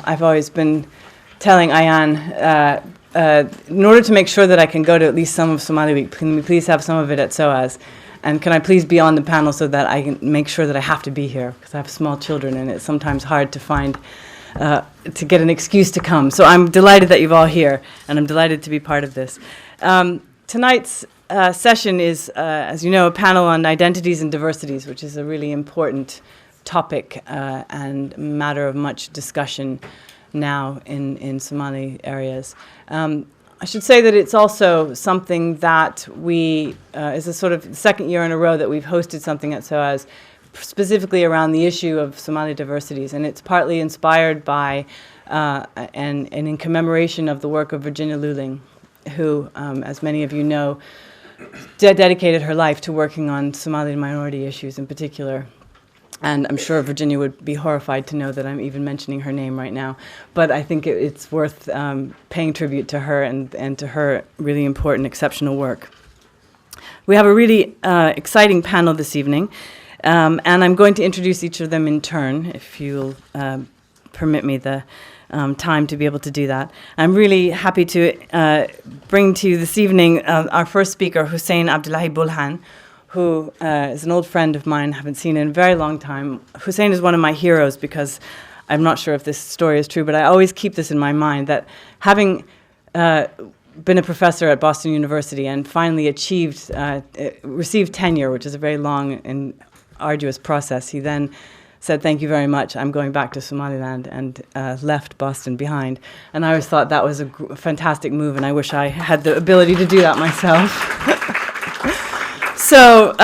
I've always been telling Ayan, in order to make sure that I can go to at least some of Somali Week, can we please have some of it at SOAS? And can I please be on the panel so that I can make sure that I have to be here? Because I have small children and it's sometimes hard to find, to get an excuse to come. So I'm delighted that you're all here, and I'm delighted to be part of this. Tonight's session is, as you know, a panel on identities and diversities, which is a really important topic and matter of much discussion now in Somali areas. I should say that it's also something that we, is a sort of second year in a row that we've hosted something at SOAS specifically around the issue of Somali diversities, and it's partly inspired by and in commemoration of the work of Virginia Luling, who, as many of you know, dedicated her life to working on Somali minority issues in particular. And I'm sure Virginia would be horrified to know that I'm even mentioning her name right now. But I think it's worth paying tribute to her and to her really important, exceptional work. We have a really exciting panel this evening. And I'm going to introduce each of them in turn, if you'll permit me the time to be able to do that. I'm really happy to bring to you this evening our first speaker, Hussein Abdullahi Bulhan, who is an old friend of mine, haven't seen in a very long time. Hussein is one of my heroes because I'm not sure if this story is true, but I always keep this in my mind, that having been a professor at Boston University and finally received tenure, which is a very long and arduous process, he then said, "Thank you very much, I'm going back to Somaliland," and left Boston behind. And I always thought that was a fantastic move, and I wish I had the ability to do that myself. So,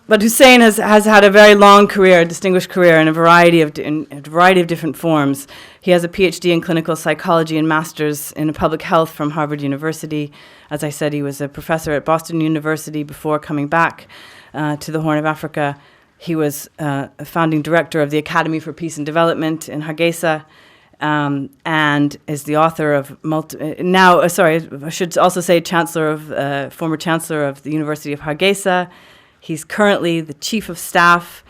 but Hussein has had a very long career, a distinguished career in a variety of different forms. He has a PhD in clinical psychology and master's in public health from Harvard University. As I said, he was a professor at Boston University before coming back to the Horn of Africa. He was a founding director of the Academy for Peace and Development in Hargeisa, and is the author of I should also say former chancellor of the University of Hargeisa. He's currently the chief of staff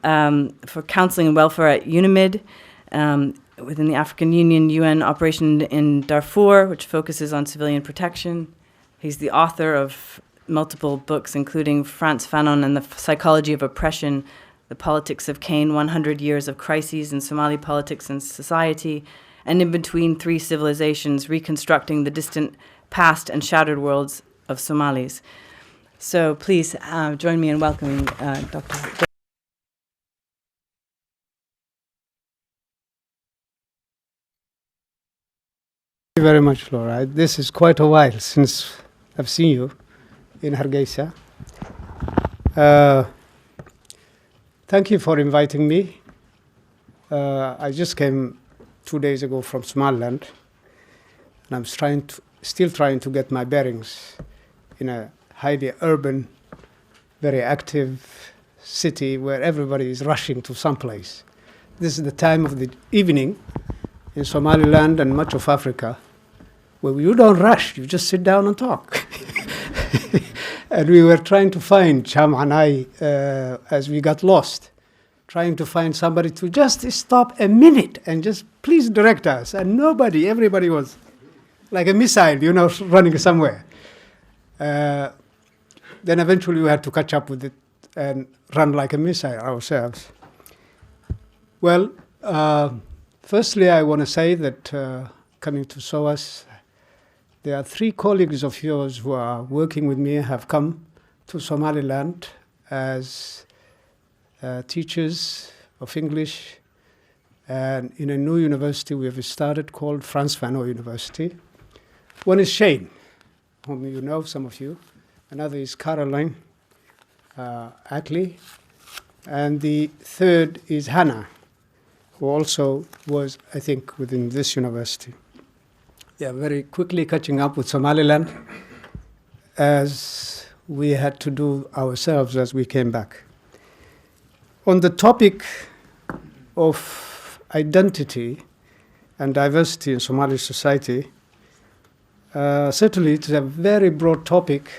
for counseling and welfare at UNAMID within the African Union UN operation in Darfur, which focuses on civilian protection. He's the author of multiple books, including Frantz Fanon and the Psychology of Oppression, The Politics of Cain, 100 Years of Crises in Somali Politics and Society, and In Between Three Civilizations, Reconstructing the Distant Past and Shattered Worlds of Somalis. So please join me in welcoming Dr. Thank you very much, Laura. This is quite a while since I've seen you in Hargeisa. Thank you for inviting me. I just came 2 days ago from Somaliland, and I'm still trying to get my bearings in a highly urban, very active city where everybody is rushing to someplace. This is the time of the evening in Somaliland and much of Africa where you don't rush, you just sit down and talk. And we were trying to find, Cham and I, as we got lost, trying to find somebody to just stop a minute and just please direct us. And everybody was like a missile, running somewhere. Then eventually we had to catch up with it and run like a missile ourselves. Well, firstly, I want to say that coming to SOAS, there are 3 colleagues of yours who are working with me, have come to Somaliland as teachers of English, and in a new university we have started called Frantz Fanon University. One is Shane, whom you know, some of you. Another is Caroline Ackley. And the third is Hannah, who also was, I think, within this university. They are very quickly catching up with Somaliland, as we had to do ourselves as we came back. On the topic of identity and diversity in Somali society, certainly it's a very broad topic,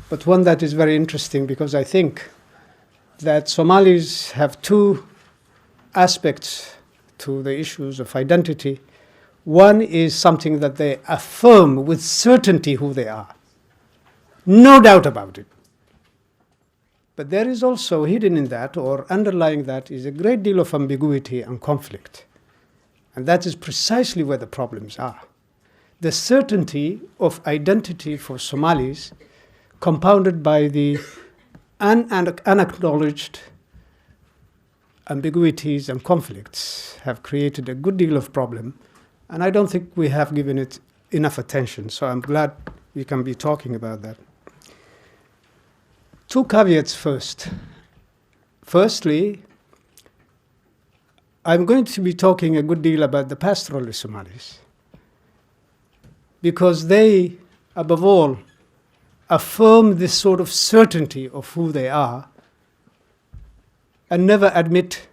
but one that is very interesting because I think that Somalis have 2 aspects to the issues of identity. One is something that they affirm with certainty who they are. No doubt about it. But there is also hidden in that, or underlying that, is a great deal of ambiguity and conflict. And that is precisely where the problems are. The certainty of identity for Somalis, compounded by the unacknowledged ambiguities and conflicts, have created a good deal of problem. And I don't think we have given it enough attention. So I'm glad we can be talking about that. Two caveats first. Firstly, I'm going to be talking a good deal about the pastoralist Somalis, because they, above all, affirm this sort of certainty of who they are and never admit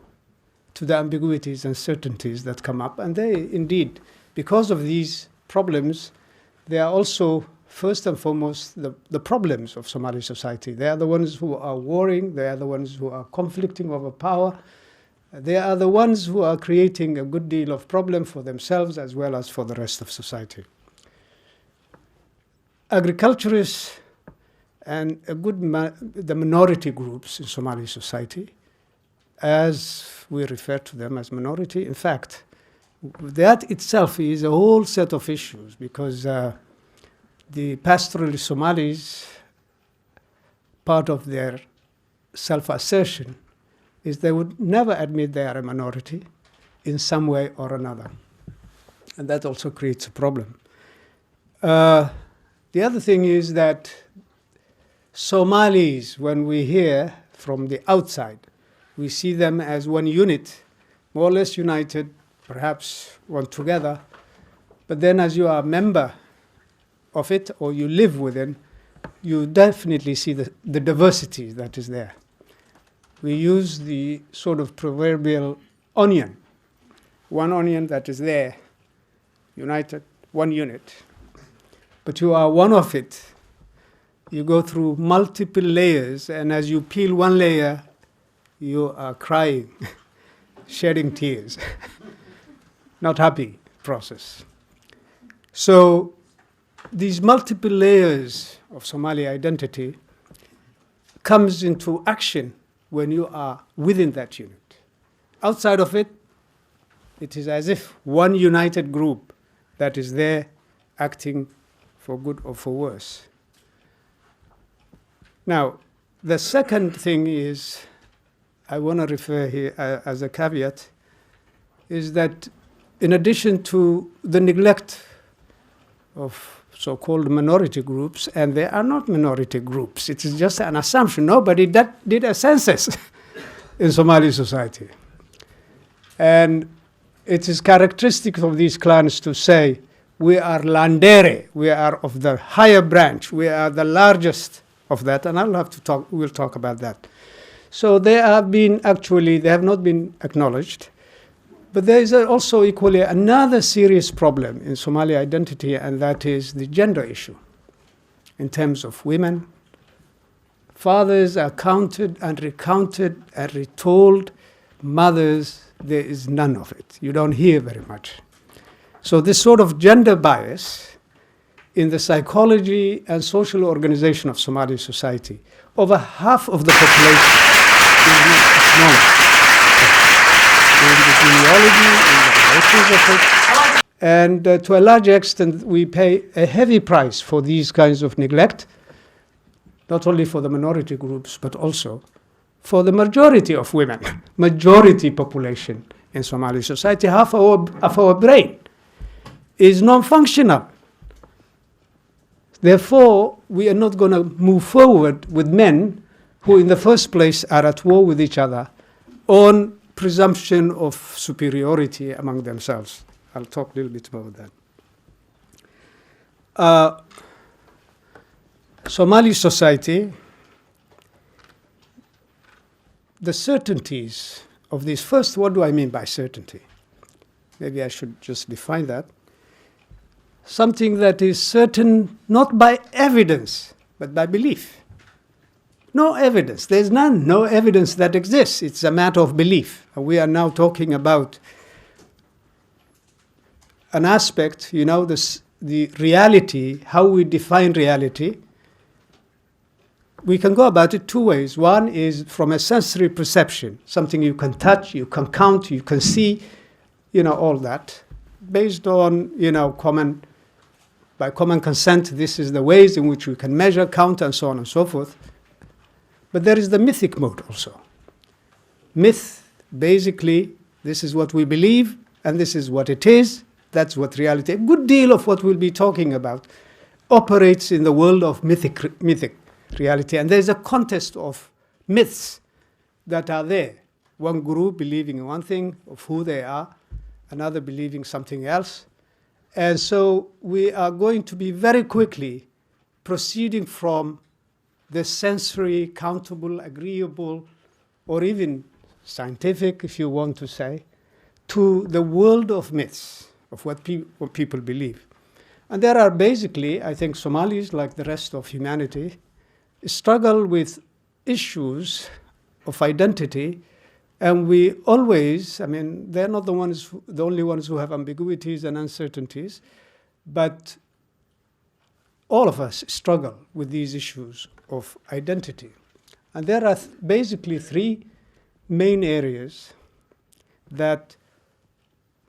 to the ambiguities and certainties that come up. And they, indeed, because of these problems, they are also, first and foremost, the problems of Somali society. They are the ones who are warring. They are the ones who are conflicting over power. They are the ones who are creating a good deal of problem for themselves as well as for the rest of society. Agriculturists and the minority groups in Somali society, as we refer to them as minority, in fact, that itself is a whole set of issues, because the pastoralist Somalis, part of their self-assertion is they would never admit they are a minority in some way or another. And that also creates a problem. The other thing is that Somalis, when we hear from the outside, we see them as one unit, more or less united, perhaps one together. But then as you are a member of it, or you live within, you definitely see the diversity that is there. We use the sort of proverbial onion, one onion that is there, united, one unit. But you are one of it. You go through multiple layers, and as you peel one layer, you are crying, shedding tears. Not happy process. So these multiple layers of Somali identity comes into action when you are within that unit. Outside of it, it is as if one united group that is there acting for good or for worse. Now, the second thing is, I want to refer here as a caveat, is that in addition to the neglect of so-called minority groups, and they are not minority groups, it is just an assumption. Nobody did a census in Somali society. And it is characteristic of these clans to say, we are Landere, we are of the higher branch, we are the largest of that, and we'll talk about that. So they have not been acknowledged. But there is also equally another serious problem in Somali identity, and that is the gender issue. In terms of women, fathers are counted and recounted and retold. Mothers, there is none of it. You don't hear very much. So this sort of gender bias in the psychology and social organization of Somali society, over half of the population is not acknowledged. In the genealogy, in the relations of it. And to a large extent, we pay a heavy price for these kinds of neglect, not only for the minority groups, but also for the majority of women, majority population in Somali society. Half of our brain is non-functional. Therefore, we are not going to move forward with men who in the first place are at war with each other on presumption of superiority among themselves. I'll talk a little bit about that. Somali society, the certainties of this. First, what do I mean by certainty? Maybe I should just define that. Something that is certain not by evidence, but by belief. No evidence. There's none. No evidence that exists. It's a matter of belief. And we are now talking about an aspect, the reality, how we define reality. We can go about it two ways. One is from a sensory perception, something you can touch, you can count, you can see, all that. Based on, by common consent, this is the ways in which we can measure, count, and so on and so forth. But there is the mythic mode also. Myth, basically, this is what we believe, and this is what it is. That's what reality. A good deal of what we'll be talking about operates in the world of mythic reality. And there's a contest of myths that are there. One group believing in one thing of who they are, another believing something else. And so we are going to be very quickly proceeding from the sensory, countable, agreeable, or even scientific, if you want to say, to the world of myths, of what people believe. And there are basically, I think, Somalis, like the rest of humanity, struggle with issues of identity, and we always, they're not the only ones who have ambiguities and uncertainties, but all of us struggle with these issues of identity. And there are basically three main areas that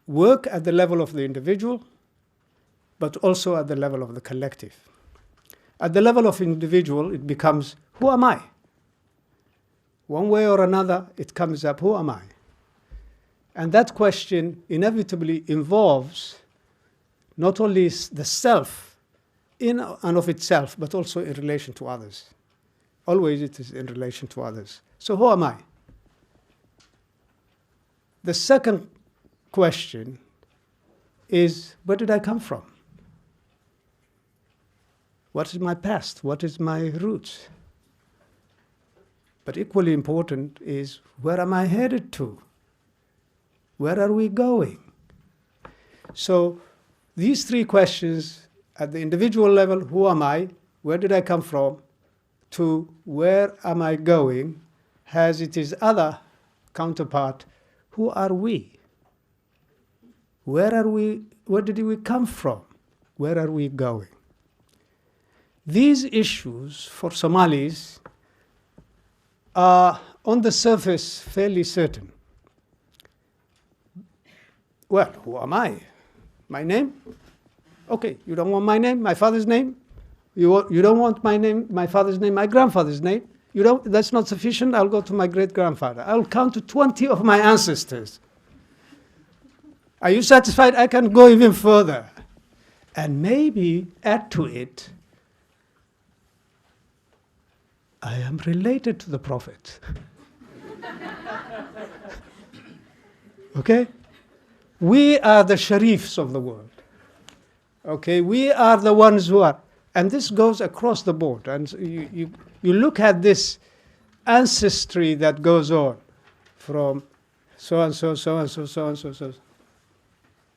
work at the level of the individual, but also at the level of the collective. At the level of individual, it becomes, who am I? One way or another, it comes up, who am I? And that question inevitably involves not only the self in and of itself, but also in relation to others. Always it is in relation to others. So who am I? The second question is, where did I come from? What is my past? What is my roots? But equally important is, where am I headed to? Where are we going? So these three questions at the individual level, who am I? Where did I come from? To where am I going? Has its other counterpart, who are we? Where are we? Where did we come from? Where are we going? These issues for Somalis are on the surface fairly certain. Well, who am I? My name? Okay, you don't want my name, my father's name? You don't want my name, my father's name, my grandfather's name? That's not sufficient, I'll go to my great-grandfather. I'll count to 20 of my ancestors. Are you satisfied? I can go even further. And maybe add to it, I am related to the Prophet. Okay? We are the sharifs of the world. Okay? We are the ones who are. And this goes across the board. And you look at this ancestry that goes on from so-and-so, so-and-so, so-and-so, so.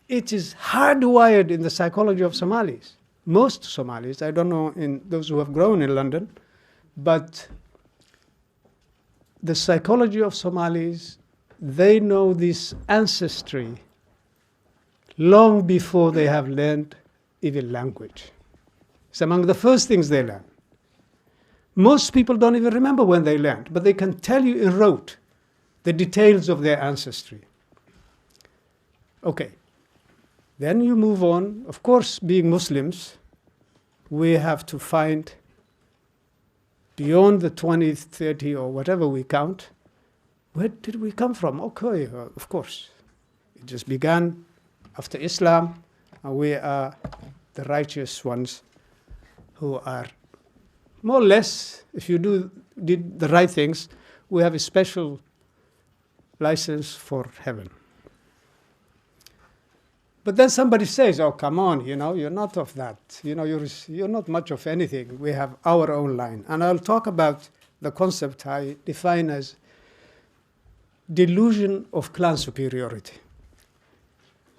It is hardwired in the psychology of Somalis. Most Somalis, I don't know in those who have grown in London, but the psychology of Somalis, they know this ancestry long before they have learned even language. It's among the first things they learn. Most people don't even remember when they learned, but they can tell you in rote the details of their ancestry. Okay. Then you move on. Of course, being Muslims, we have to find beyond the 20, 30, or whatever we count, where did we come from? Okay, of course. It just began after Islam, and we are the righteous ones who are more or less, if you did the right things, we have a special license for heaven. But then somebody says, oh, come on, you're not of that. You're not much of anything. We have our own line. And I'll talk about the concept I define as delusion of clan superiority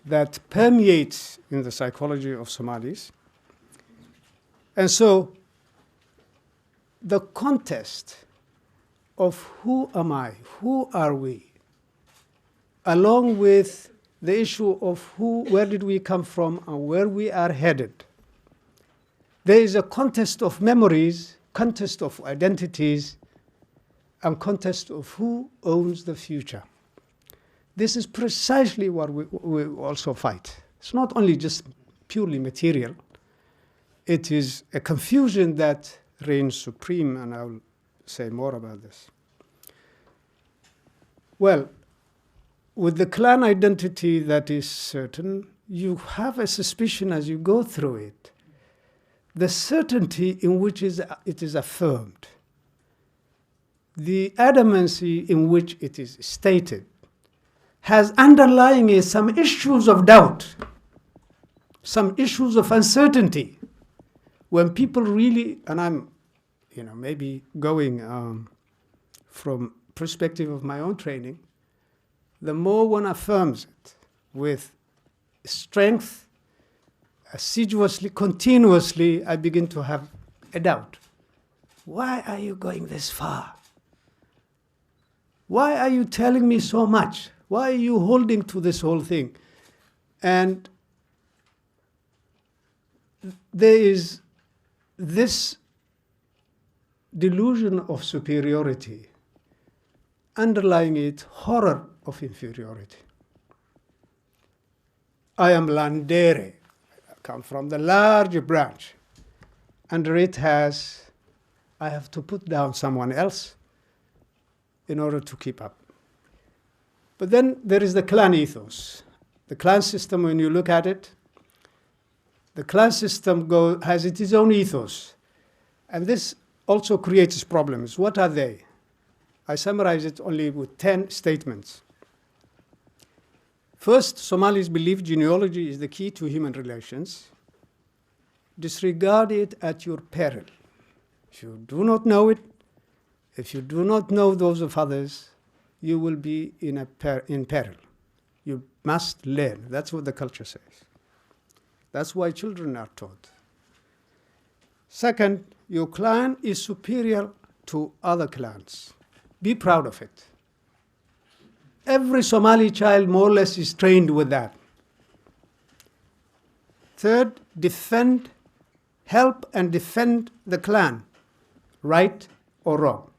that permeates in the psychology of Somalis. And so the contest of who am I, who are we, along with the issue of where did we come from and where we are headed. There is a contest of memories, contest of identities, and contest of who owns the future. This is precisely what we also fight. It's not only just purely material. It is a confusion that reigns supreme, and I'll say more about this. Well, with the clan identity that is certain, you have a suspicion as you go through it. The certainty in which it is affirmed, the adamancy in which it is stated, has underlying it some issues of doubt, some issues of uncertainty. When people really, and I'm, maybe going from perspective of my own training, the more one affirms it with strength, assiduously, continuously, I begin to have a doubt. Why are you going this far? Why are you telling me so much? Why are you holding to this whole thing? And there is this delusion of superiority, underlying it, horror of inferiority. I am Landere. I come from the large branch. Under it I have to put down someone else in order to keep up. But then there is the clan ethos. The clan system, when you look at it, the clan system has its own ethos. And this also creates problems. What are they? I summarize it only with 10 statements. First, Somalis believe genealogy is the key to human relations. Disregard it at your peril. If you do not know it, if you do not know those of others, you will be in peril. You must learn. That's what the culture says. That's why children are taught. Second, your clan is superior to other clans. Be proud of it. Every Somali child more or less is trained with that. Third, help and defend the clan, right or wrong.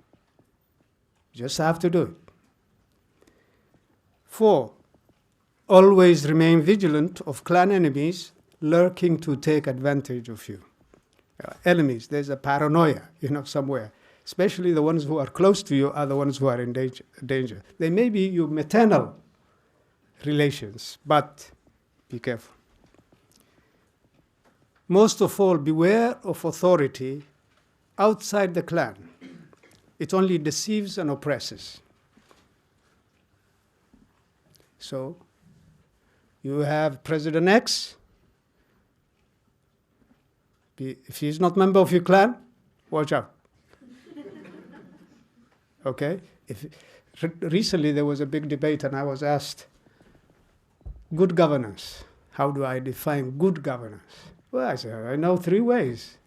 You just have to do it. 4, always remain vigilant of clan enemies lurking to take advantage of you. Enemies, there's a paranoia, somewhere. Especially the ones who are close to you are the ones who are in danger. They may be your maternal relations, but be careful. Most of all, beware of authority outside the clan. It only deceives and oppresses. So, you have President X. If he's not a member of your clan, watch out. Okay? Recently there was a big debate and I was asked, good governance. How do I define good governance? Well, I said, I know 3 ways.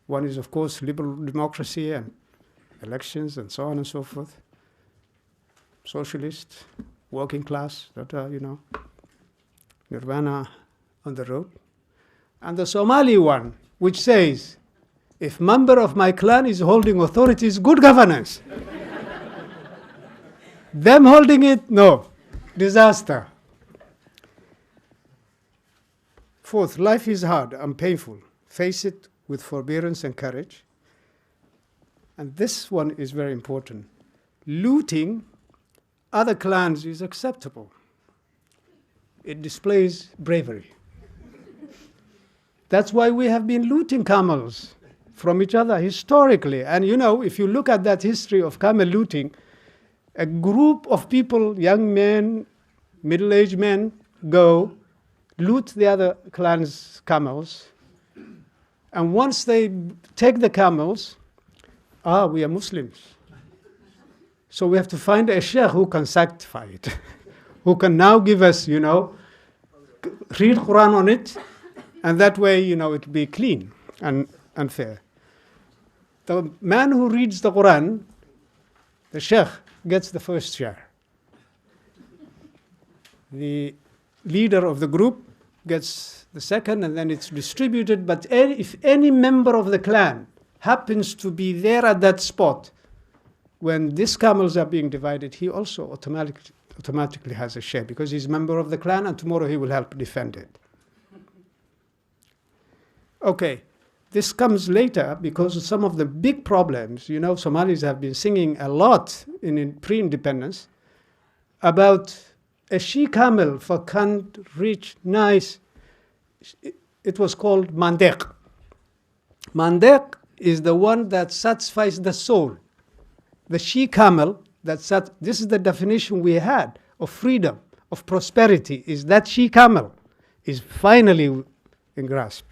One is, of course, liberal democracy and elections and so on and so forth. Socialist, working class, nirvana on the road. And the Somali one, which says, if member of my clan is holding authority, is good governance. Them holding it, no. Disaster. 4th, life is hard and painful. Face it with forbearance and courage. And this one is very important. Looting other clans is acceptable. It displays bravery. That's why we have been looting camels from each other historically. And if you look at that history of camel looting, a group of people, young men, middle-aged men, go loot the other clan's camels. And once they take the camels, we are Muslims. So we have to find a sheikh who can sanctify it, who can now give us, read Quran on it, and that way, it will be clean and fair. The man who reads the Quran, the sheikh, gets the first share. The leader of the group gets the second, and then it's distributed. But if any member of the clan happens to be there at that spot when these camels are being divided, he also automatically has a share, because he's a member of the clan, and tomorrow he will help defend it. Okay, this comes later because some of the big problems, Somalis have been singing a lot in pre-independence about a she-camel for can't reach nice. It was called mandek. Mandek is the one that satisfies the soul. The she-camel, this is the definition we had of freedom, of prosperity, is that she-camel is finally in grasp.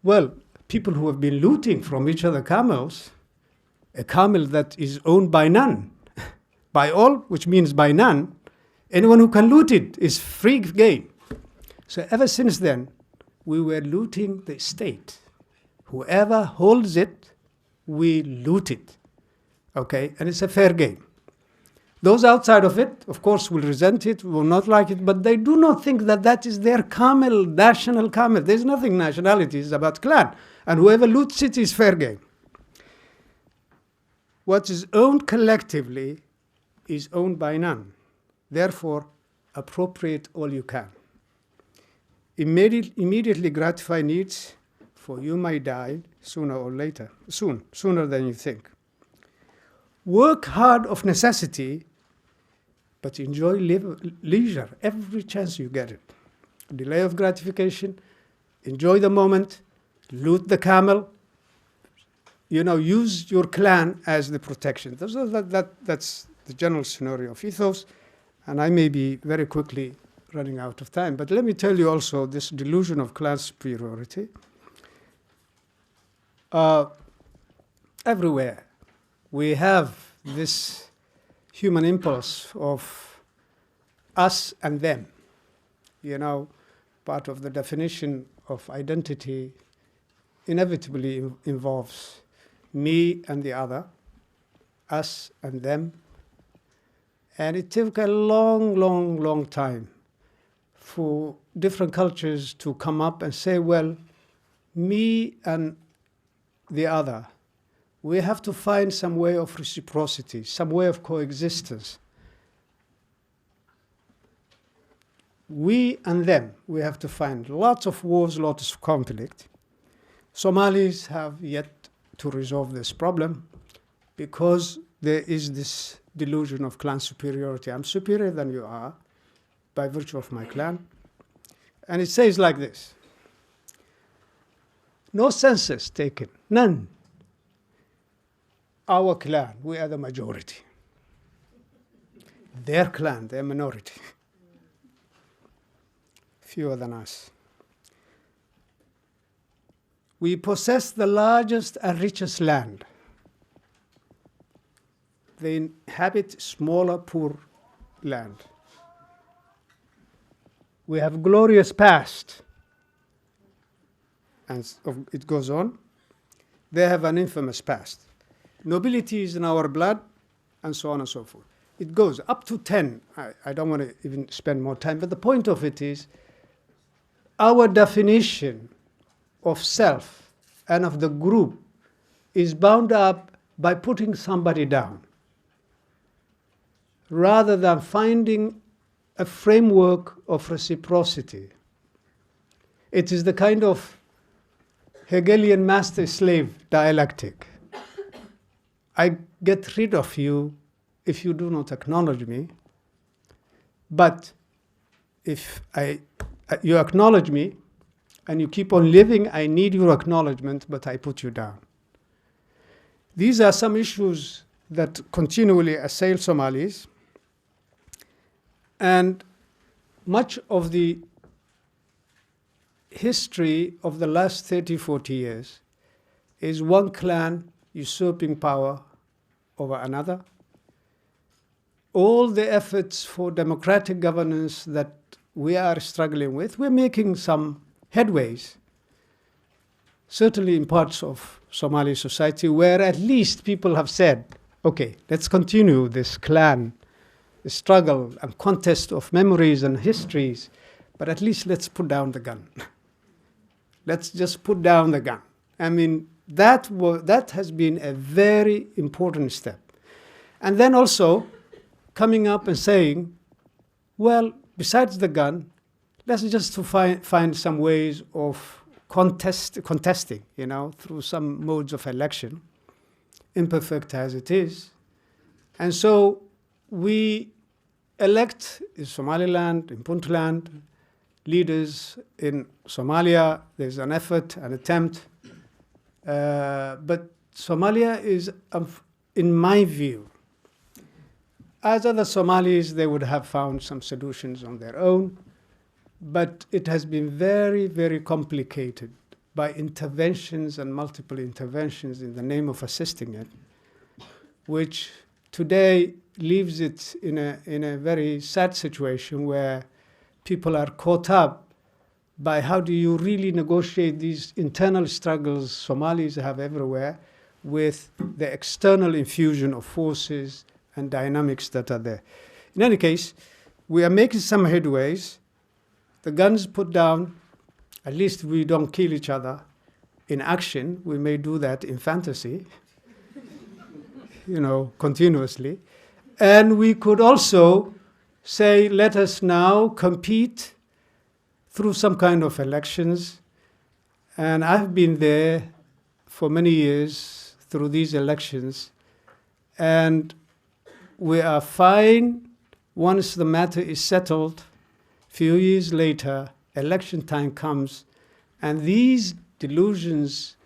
Well, people who have been looting from each other camels, a camel that is owned by none, by all, which means by none, anyone who can loot it is free game. So ever since then, we were looting the state. Whoever holds it, we loot it. Okay, and it's a fair game. Those outside of it, of course, will resent it, will not like it, but they do not think that that is their camel, national camel. There's nothing nationality, it's about clan. And whoever loots it is fair game. What is owned collectively is owned by none. Therefore, appropriate all you can. Immediately gratify needs, for you might die sooner or later, sooner than you think. Work hard of necessity, but enjoy leisure every chance you get it. Delay of gratification, enjoy the moment, loot the camel, use your clan as the protection. That's the general scenario of ethos, and I may be very quickly running out of time, but let me tell you also this delusion of clan superiority. Everywhere we have this human impulse of us and them. Part of the definition of identity inevitably involves me and the other, us and them. And it took a long time for different cultures to come up and say, well, me and the other, we have to find some way of reciprocity, some way of coexistence. We and them, we have to find lots of wars, lots of conflict. Somalis have yet to resolve this problem because there is this delusion of clan superiority. I'm superior than you are by virtue of my clan. And it says like this: no census taken, none. Our clan, we are the majority. Their clan, they're minority. Fewer than us. We possess the largest and richest land. They inhabit smaller, poor land. We have glorious past. And it goes on. They have an infamous past. Nobility is in our blood, and so on and so forth. It goes up to 10. I don't want to even spend more time, but the point of it is our definition of self and of the group is bound up by putting somebody down, rather than finding a framework of reciprocity. It is the kind of Hegelian master-slave dialectic. I get rid of you if you do not acknowledge me, but if you acknowledge me and you keep on living, I need your acknowledgement, but I put you down. These are some issues that continually assail Somalis, and much of the history of the last 30, 40 years is one clan usurping power over another. All the efforts for democratic governance that we are struggling with, we're making some headways, certainly in parts of Somali society where at least people have said, okay, let's continue this clan struggle and contest of memories and histories, but at least let's put down the gun. Let's just put down the gun. I mean, that has been a very important step. And then also coming up and saying, well, besides the gun, let's just to find some ways of contesting, through some modes of election, imperfect as it is. And so we elect in Somaliland, in Puntland, leaders in Somalia. There's an effort, an attempt. But Somalia is, in my view, as other Somalis, they would have found some solutions on their own. But it has been very, very complicated by interventions and multiple interventions in the name of assisting it, which today leaves it in a very sad situation where people are caught up by how do you really negotiate these internal struggles Somalis have everywhere with the external infusion of forces and dynamics that are there. In any case, we are making some headways. The guns put down, at least we don't kill each other in action. We may do that in fantasy, continuously. And we could also say, let us now compete through some kind of elections. And I've been there for many years through these elections. And we are fine once the matter is settled. Few years later, election time comes, and these delusions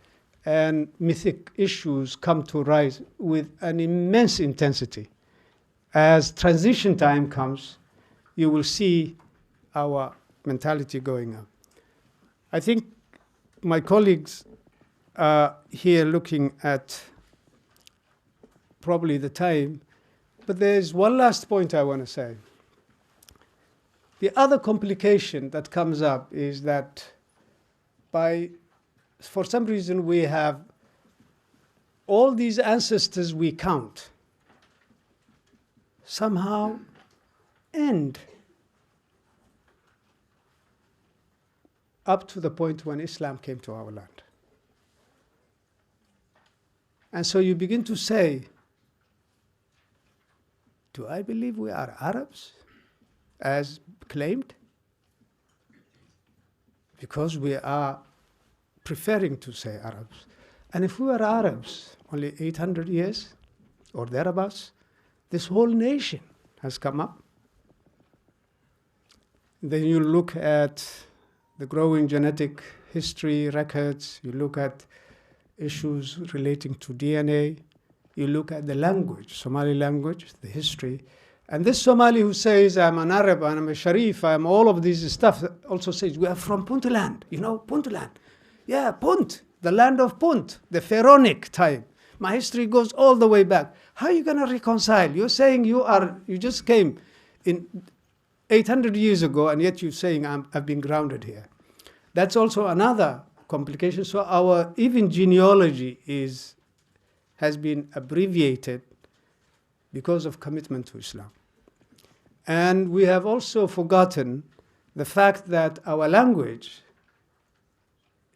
and mythic issues come to rise with an immense intensity. As transition time comes, you will see our mentality going up. I think my colleagues are here looking at probably the time, but there's one last point I want to say. The other complication that comes up is that for some reason, we have all these ancestors we count somehow end up to the point when Islam came to our land. And so you begin to say, do I believe we are Arabs as claimed? Because we are preferring to say Arabs. And if we were Arabs only 800 years or thereabouts, this whole nation has come up. Then you look at the growing genetic history records, you look at issues relating to DNA, you look at the language, Somali language, the history. And this Somali who says, I'm an Arab, I'm a Sharif, I'm all of these stuff, also says, we are from Puntland, Puntland. Yeah, Punt, the land of Punt, the Pharaonic time. My history goes all the way back. How are you going to reconcile? You're saying you just came in 800 years ago, and yet you're saying I've been grounded here. That's also another complication. So our even genealogy has been abbreviated because of commitment to Islam. And we have also forgotten the fact that our language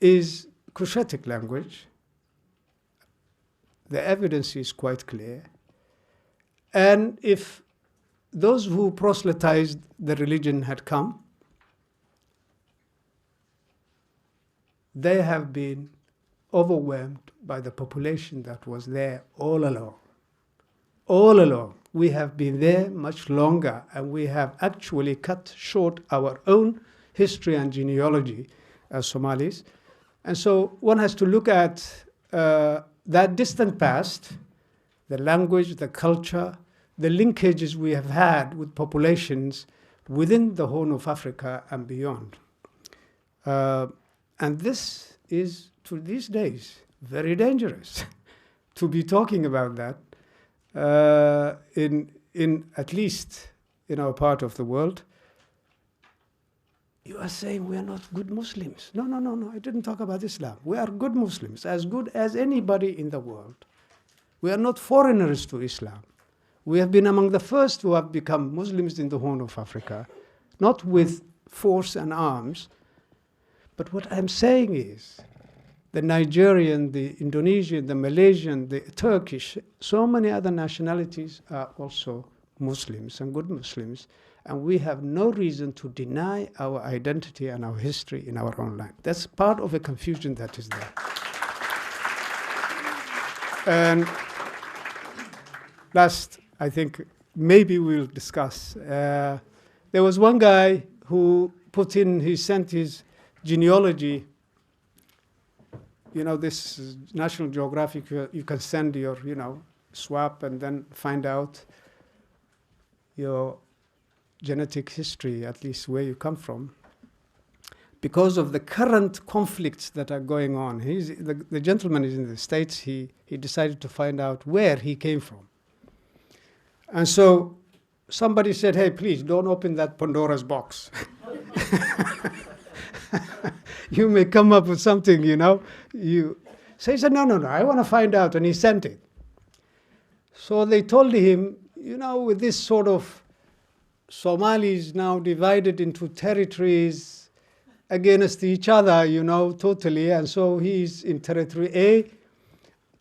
is Cushitic language. The evidence is quite clear. And if those who proselytized the religion had come, they have been overwhelmed by the population that was there all along. All along. We have been there much longer, and we have actually cut short our own history and genealogy as Somalis. And so one has to look at that distant past, the language, the culture, the linkages we have had with populations within the Horn of Africa and beyond. And this is, to these days, very dangerous to be talking about that in at least in our part of the world. You are saying we are not good Muslims. No, I didn't talk about Islam. We are good Muslims, as good as anybody in the world. We are not foreigners to Islam. We have been among the first who have become Muslims in the Horn of Africa, not with force and arms. But what I'm saying is, the Nigerian, the Indonesian, the Malaysian, the Turkish, so many other nationalities are also Muslims and good Muslims, and we have no reason to deny our identity and our history in our own land. That's part of a confusion that is there. And last, I think maybe we'll discuss. There was one guy who sent his genealogy. You know, this National Geographic, you can send your, swap and then find out your genetic history, at least where you come from. Because of the current conflicts that are going on, the gentleman is in the States, he decided to find out where he came from. And so somebody said, hey, please don't open that Pandora's box. You may come up with something, So he said, no, I want to find out. And he sent it. So they told him, with this sort of Somalis now divided into territories against each other, totally. And so he's in territory A.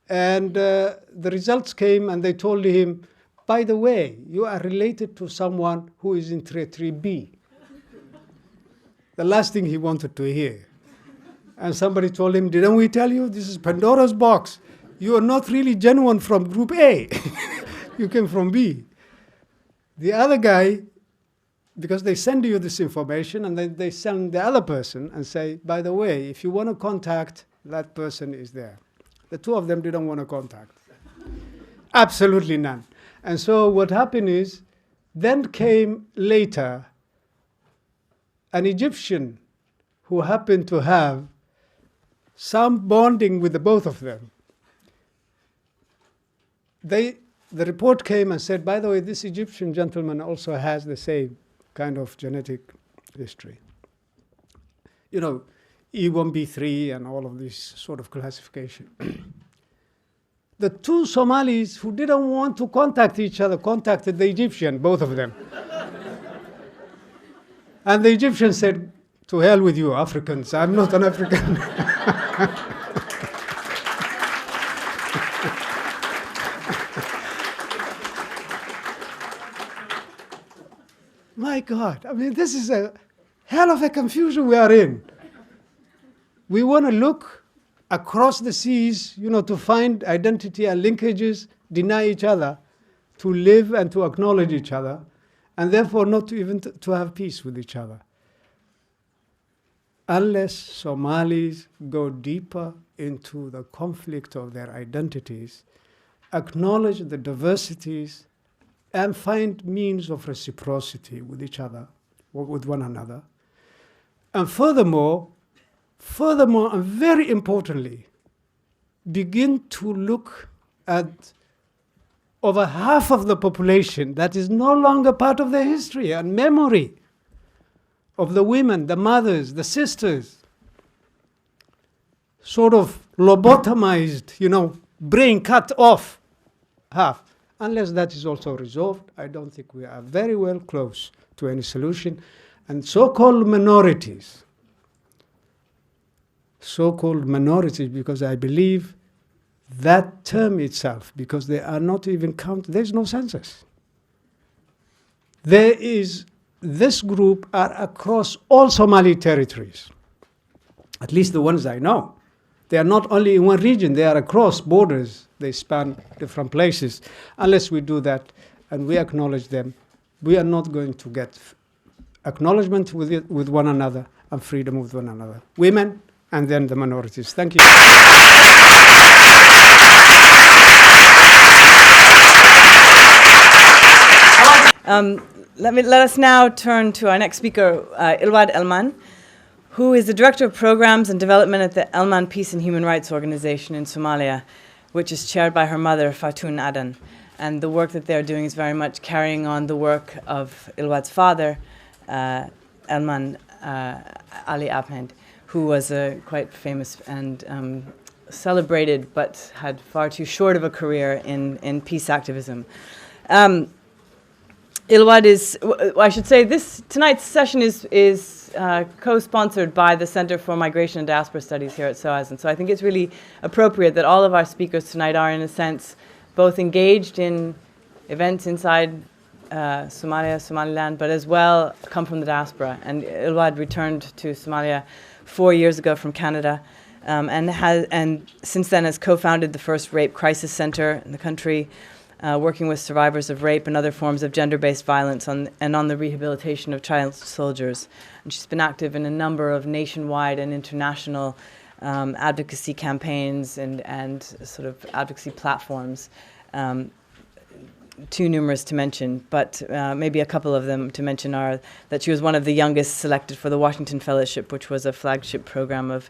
And the results came and they told him, by the way, you are related to someone who is in territory B. The last thing he wanted to hear. And somebody told him, didn't we tell you this is Pandora's box? You are not really genuine from group A. You came from B. The other guy, because they send you this information and then they send the other person and say, by the way, if you want to contact, that person is there. The two of them didn't want to contact. Absolutely none. And so what happened is, then came later an Egyptian who happened to have some bonding with the both of them. The report came and said, by the way, this Egyptian gentleman also has the same kind of genetic history. E1B3 and all of this sort of classification. The two Somalis who didn't want to contact each other contacted the Egyptian, both of them. And the Egyptian said, to hell with you, Africans. I'm not an African. My God, this is a hell of a confusion we are in. We want to look across the seas, to find identity and linkages, deny each other, to live and to acknowledge each other, and therefore not even to have peace with each other. Unless Somalis go deeper into the conflict of their identities, acknowledge the diversities, and find means of reciprocity with each other, or with one another. And furthermore, and very importantly, begin to look at over half of the population that is no longer part of their history and memory of the women, the mothers, the sisters, sort of lobotomized, brain cut off half. Unless that is also resolved, I don't think we are very well close to any solution. And so-called minorities, because I believe that term itself, because they are not even counted, there's no census. This group are across all Somali territories, at least the ones I know. They are not only in one region, they are across borders. They span different places. Unless we do that and we acknowledge them, we are not going to get acknowledgement with one another and freedom with one another. Women and then the minorities. Thank you. Let us now turn to our next speaker, Ilwad Elman, who is the Director of Programs and Development at the Elman Peace and Human Rights Organization in Somalia, which is chaired by her mother, Fatun Adan. And the work that they're doing is very much carrying on the work of Ilwad's father, Elman Ali Ahmed, who was a quite famous and celebrated but had far too short of a career in peace activism. Ilwad is, I should say, tonight's session is co-sponsored by the Center for Migration and Diaspora Studies here at SOAS, and so I think it's really appropriate that all of our speakers tonight are, in a sense, both engaged in events inside Somalia, Somaliland, but as well come from the diaspora. And Ilwad returned to Somalia 4 years ago from Canada, and since then has co-founded the first rape crisis center in the country, working with survivors of rape and other forms of gender-based violence and on the rehabilitation of child soldiers. And she's been active in a number of nationwide and international advocacy campaigns and sort of advocacy platforms, too numerous to mention, but maybe a couple of them to mention are that she was one of the youngest selected for the Washington Fellowship, which was a flagship program of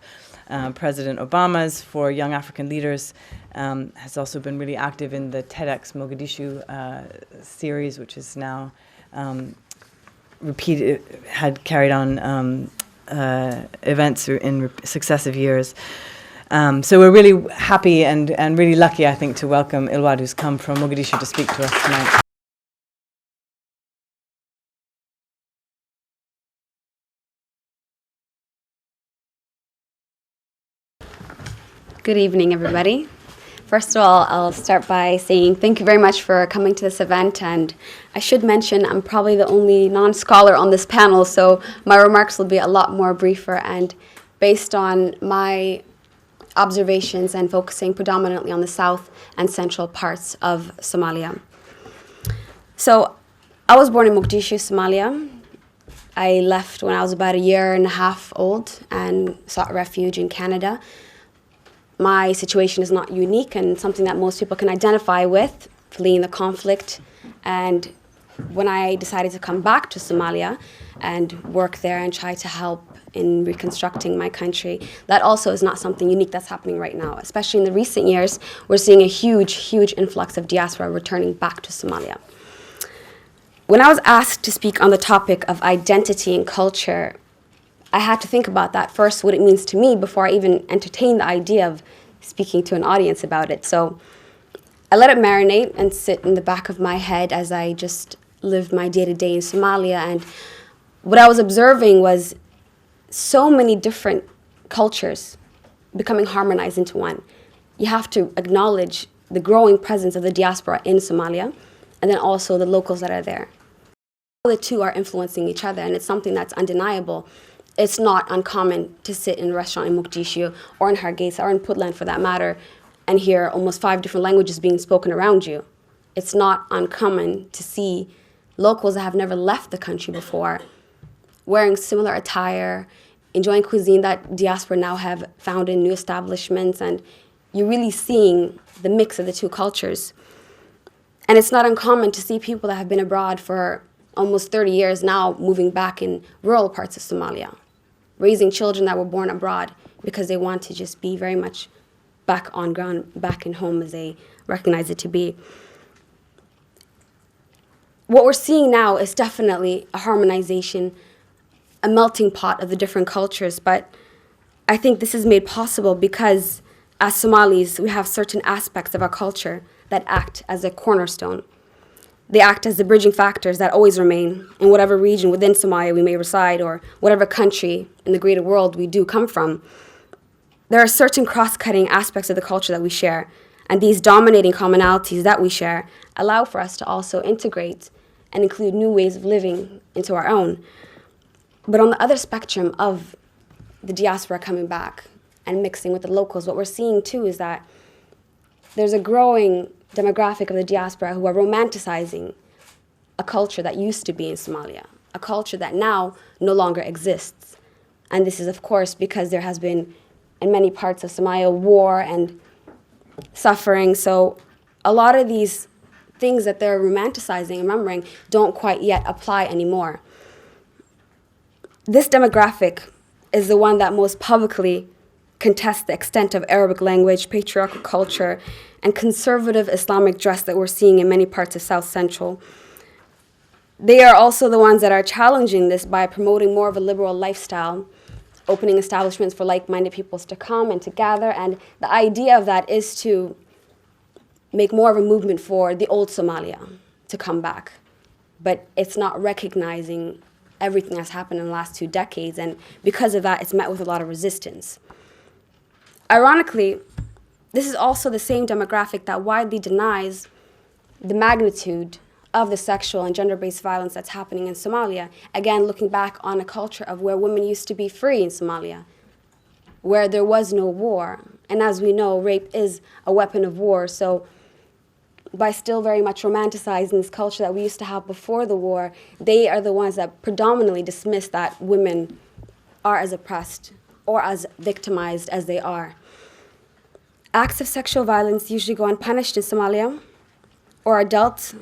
President Obama's for young African leaders, has also been really active in the TEDx Mogadishu series, which is now had carried on events in successive years. So we're really happy and really lucky, I think, to welcome Ilwad, who's come from Mogadishu to speak to us tonight. Good evening, everybody. First of all, I'll start by saying thank you very much for coming to this event, and I should mention I'm probably the only non-scholar on this panel, so my remarks will be a lot more briefer and based on my observations and focusing predominantly on the south and central parts of Somalia. So I was born in Mogadishu, Somalia. I left when I was about 1.5 years old and sought refuge in Canada. My situation is not unique and something that most people can identify with, fleeing the conflict. And when I decided to come back to Somalia and work there and try to help in reconstructing my country, that also is not something unique that's happening right now. Especially in the recent years, we're seeing a huge influx of diaspora returning back to Somalia. When I was asked to speak on the topic of identity and culture, I had to think about that first, what it means to me, before I even entertained the idea of speaking to an audience about it. So I let it marinate and sit in the back of my head as I just lived my day-to-day in Somalia. And what I was observing was so many different cultures becoming harmonized into one. You have to acknowledge the growing presence of the diaspora in Somalia, and then also the locals that are there. The two are influencing each other, and it's something that's undeniable. It's not uncommon to sit in a restaurant in Mogadishu or in Hargeisa or in Puntland for that matter and hear almost 5 different languages being spoken around you. It's not uncommon to see locals that have never left the country before wearing similar attire, enjoying cuisine that diaspora now have found in new establishments, and you're really seeing the mix of the two cultures. And it's not uncommon to see people that have been abroad for almost 30 years now moving back in rural parts of Somalia, raising children that were born abroad because they want to just be very much back on ground, back in home as they recognize it to be. What we're seeing now is definitely a harmonization, a melting pot of the different cultures, but I think this is made possible because as Somalis, we have certain aspects of our culture that act as a cornerstone. They act as the bridging factors that always remain in whatever region within Somalia we may reside or whatever country in the greater world we do come from. There are certain cross-cutting aspects of the culture that we share, and these dominating commonalities that we share allow for us to also integrate and include new ways of living into our own. But on the other spectrum of the diaspora coming back and mixing with the locals, what we're seeing too is that there's a growing demographic of the diaspora who are romanticizing a culture that used to be in Somalia, a culture that now no longer exists. And this is, of course, because there has been, in many parts of Somalia, war and suffering. So a lot of these things that they're romanticizing and remembering don't quite yet apply anymore. This demographic is the one that most publicly contests the extent of Arabic language, patriarchal culture, and conservative Islamic dress that we're seeing in many parts of South Central. They are also the ones that are challenging this by promoting more of a liberal lifestyle, opening establishments for like-minded peoples to come and to gather, and the idea of that is to make more of a movement for the old Somalia, to come back. But it's not recognizing everything that's happened in the last 2 decades, and because of that, it's met with a lot of resistance. Ironically, this is also the same demographic that widely denies the magnitude of the sexual and gender-based violence that's happening in Somalia. Again, looking back on a culture of where women used to be free in Somalia, where there was no war. And as we know, rape is a weapon of war. So by still very much romanticizing this culture that we used to have before the war, they are the ones that predominantly dismiss that women are as oppressed or as victimized as they are. Acts of sexual violence usually go unpunished in Somalia or are dealt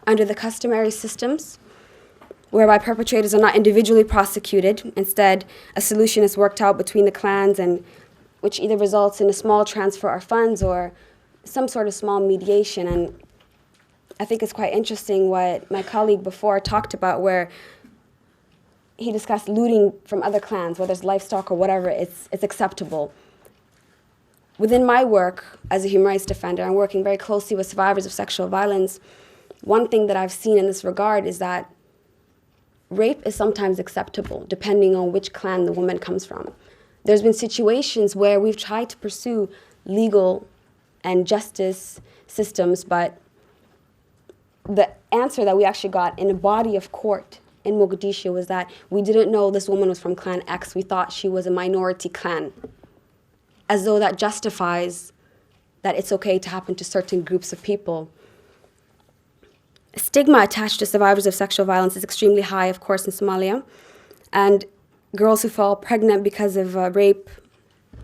under the customary systems whereby perpetrators are not individually prosecuted. Instead, a solution is worked out between the clans, and which either results in a small transfer of funds or some sort of small mediation. And I think it's quite interesting what my colleague before talked about, where he discussed looting from other clans, whether it's livestock or whatever, it's acceptable. Within my work as a human rights defender, I'm working very closely with survivors of sexual violence. One thing that I've seen in this regard is that rape is sometimes acceptable, depending on which clan the woman comes from. There's been situations where we've tried to pursue legal and justice systems, but the answer that we actually got in a body of court in Mogadishu was that we didn't know this woman was from Clan X. We thought she was a minority clan, as though that justifies that it's okay to happen to certain groups of people. Stigma attached to survivors of sexual violence is extremely high, of course, in Somalia. And girls who fall pregnant because of rape,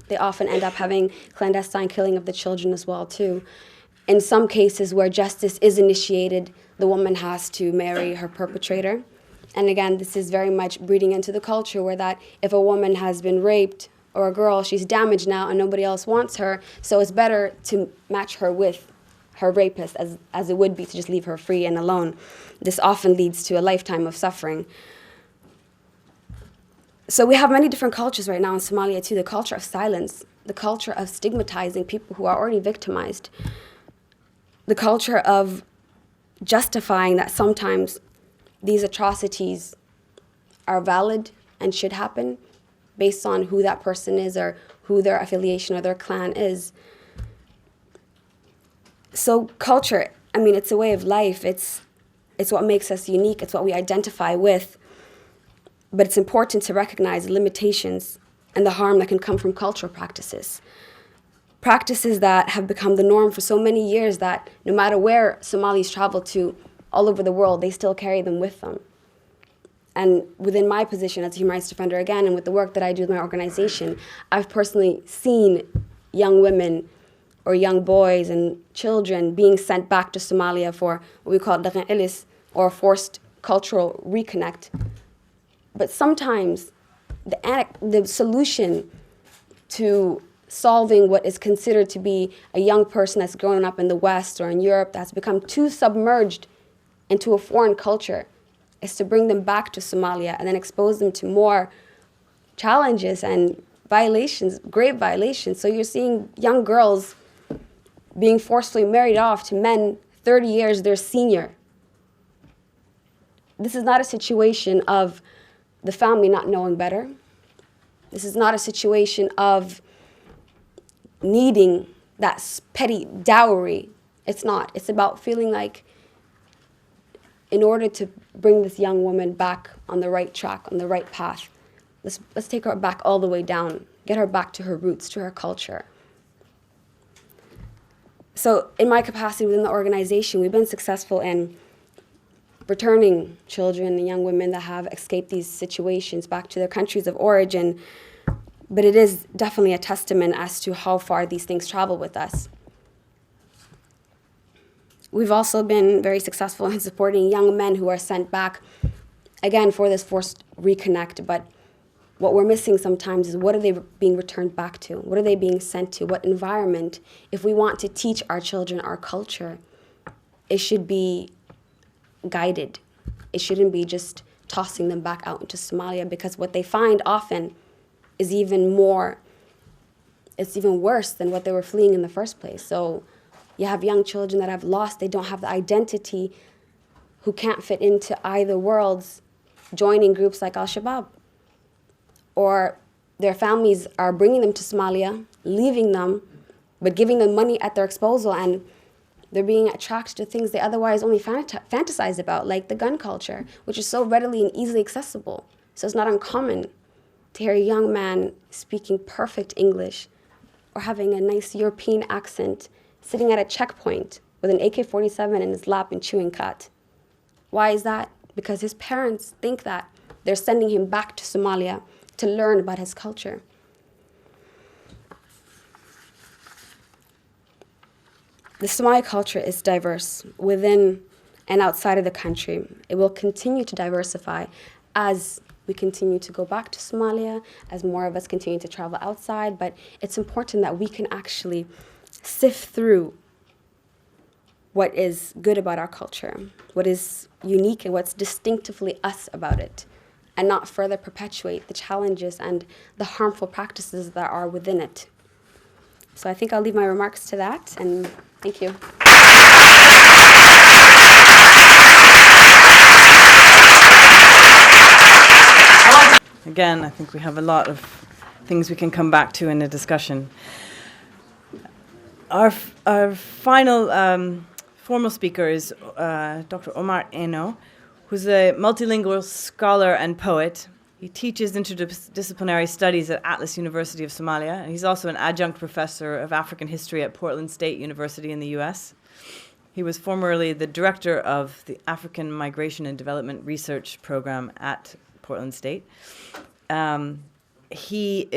they often end up having clandestine killing of the children as well, too. In some cases where justice is initiated, the woman has to marry her perpetrator. And again, this is very much breeding into the culture where that if a woman has been raped, or a girl, she's damaged now and nobody else wants her, so it's better to match her with her rapist as it would be to just leave her free and alone. This often leads to a lifetime of suffering. So we have many different cultures right now in Somalia too. The culture of silence, the culture of stigmatizing people who are already victimized, the culture of justifying that sometimes these atrocities are valid and should happen based on who that person is or who their affiliation or their clan is. So culture, I mean, it's a way of life. It's what makes us unique. It's what we identify with. But it's important to recognize the limitations and the harm that can come from cultural practices. Practices that have become the norm for so many years that no matter where Somalis travel to all over the world, they still carry them with them. And within my position as a human rights defender, again, and with the work that I do with my organization, I've personally seen young women or young boys and children being sent back to Somalia for what we call dhacday, or forced cultural reconnect. But sometimes the solution to solving what is considered to be a young person that's grown up in the West or in Europe that's become too submerged into a foreign culture is to bring them back to Somalia and then expose them to more challenges and violations, grave violations. So you're seeing young girls being forcefully married off to men 30 years their senior. This is not a situation of the family not knowing better. This is not a situation of needing that petty dowry. It's not. It's about feeling like in order to bring this young woman back on the right track, on the right path, let's take her back all the way down, get her back to her roots, to her culture. So in my capacity within the organization, we've been successful in returning children and young women that have escaped these situations back to their countries of origin. But it is definitely a testament as to how far these things travel with us. We've also been very successful in supporting young men who are sent back, again, for this forced reconnect. But what we're missing sometimes is what are they being returned back to? What are they being sent to? What environment? If we want to teach our children our culture, it should be guided. It shouldn't be just tossing them back out into Somalia, because what they find often is even worse than what they were fleeing in the first place. So you have young children that have lost, they don't have the identity who can't fit into either worlds joining groups like Al-Shabaab. Or their families are bringing them to Somalia, leaving them, but giving them money at their disposal, and they're being attracted to things they otherwise only fantasize about, like the gun culture, which is so readily and easily accessible. So it's not uncommon to hear a young man speaking perfect English or having a nice European accent sitting at a checkpoint with an AK-47 in his lap and chewing khat. Why is that? Because his parents think that they're sending him back to Somalia to learn about his culture. The Somali culture is diverse within and outside of the country. It will continue to diversify as we continue to go back to Somalia, as more of us continue to travel outside, but it's important that we can actually sift through what is good about our culture, what is unique and what's distinctively us about it, and not further perpetuate the challenges and the harmful practices that are within it. So I think I'll leave my remarks to that, and thank you. Again, I think we have a lot of things we can come back to in the discussion. Our final formal speaker is Dr. Mohamed A, who's a multilingual scholar and poet. He teaches interdisciplinary studies at Atlas University of Somalia, and he's also an adjunct professor of African history at Portland State University in the US. He was formerly the director of the African Migration and Development Research Program at Portland State. He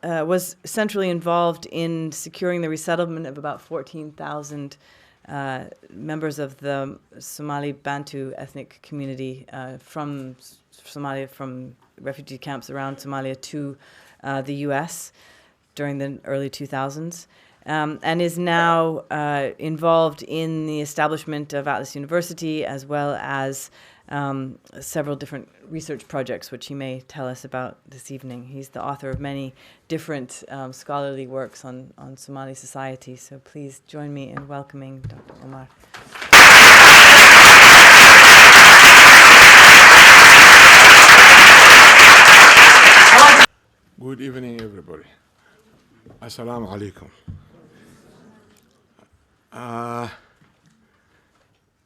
was centrally involved in securing the resettlement of about 14,000 members of the Somali Bantu ethnic community from Somalia, from refugee camps around Somalia to the U.S. during the early 2000s, and is now involved in the establishment of Atlas University, as well as several different research projects, which he may tell us about this evening. He's the author of many different scholarly works on Somali society. So please join me in welcoming Dr. Omar. Good evening, everybody. Assalamu alaikum.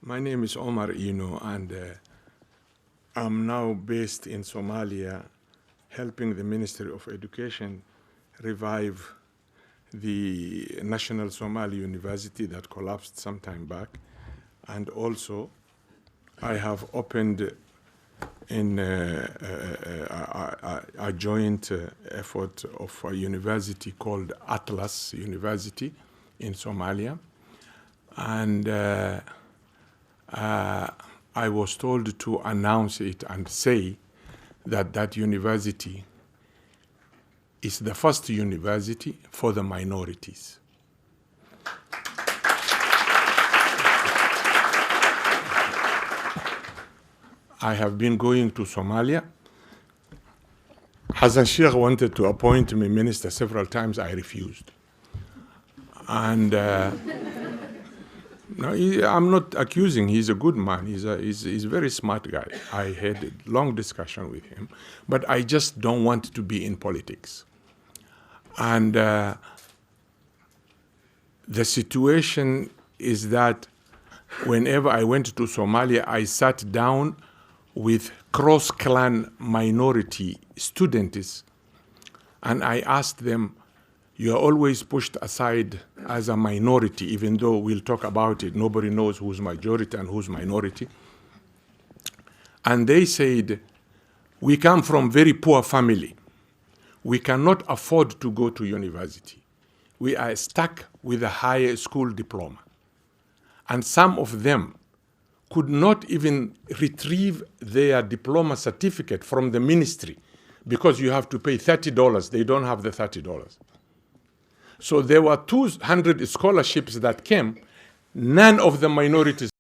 My name is Omar Eno, and I'm now based in Somalia, helping the Ministry of Education revive the National Somali University that collapsed some time back. And also, I have opened in a joint effort of a university called Atlas University in Somalia. And I was told to announce it and say that that university is the first university for the minorities. I have been going to Somalia. Hassan Sheikh wanted to appoint me minister several times. I refused. And no, I'm not accusing. He's a good man. He's a very smart guy. I had a long discussion with him. But I just don't want to be in politics. And the situation is that whenever I went to Somalia, I sat down with cross-clan minority students, and I asked them, you are always pushed aside as a minority, even though we'll talk about it. Nobody knows who's majority and who's minority. And they said, we come from very poor family. We cannot afford to go to university. We are stuck with a higher school diploma. And some of them could not even retrieve their diploma certificate from the ministry because you have to pay $30. They don't have the $30. So there were 200 scholarships that came. None of the minorities